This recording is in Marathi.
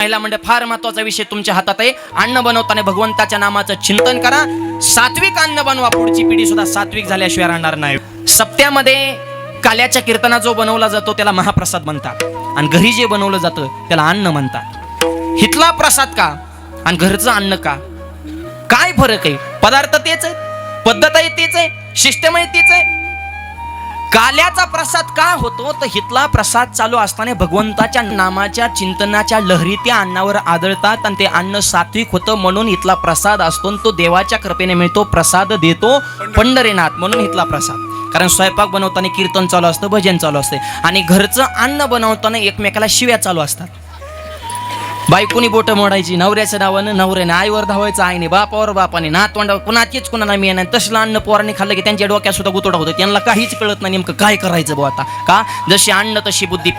महिला म्हणजे फार महत्वाचा विषय तुमच्या हातात आहे. अन्न बनवताना भगवंताच्या नामाचं चिंतन करा. सात्विक अन्न बनवा. पुढची पिढी सुद्धा सात्विक झाल्याशिवाय राहणार नाही. सप्त्यामध्ये काल्याच्या कीर्तना जो बनवला जातो त्याला महाप्रसाद म्हणतात, आणि घरी जे बनवलं जातं त्याला अन्न म्हणतात. हितला प्रसाद का आणि घरचं अन्न का? काय फरक आहे? पदार्थ तेच आहे, पद्धत आहे तेच आहे, सिस्टम आहे तेच आहे. काल्याचा प्रसाद का होतो तर हितला प्रसाद चालू असताना भगवंताच्या नामाच्या चिंतनाच्या लहरी त्या अन्नावर आदळतात आणि ते अन्न सात्विक होतं, म्हणून हितला प्रसाद असतो. तो देवाच्या कृपेने मिळतो. प्रसाद देतो पंढरीनाथ, म्हणून हितला प्रसाद. कारण स्वयंपाक बनवताना कीर्तन चालू असतं, भजन चालू असते, आणि घरचं अन्न बनवताना एकमेकाला शिव्या चालू असतात. बायकोनी बोट मोडायची नवऱ्याच्या नावानं, नवऱ्याने आईवर धावायचं, आईने बापावर, बापाने नातवंडावर, कुणाचीच कुणाला मी नाही. तसलं अन्न पोरांनी खाल्लं की त्यांच्या डोक्यात सुद्धा गुतोडा होतो. त्यांना काहीच कळत नाही नेमकं काय करायचं बुवा आता. का? जशी अन्न तशी बुद्धी.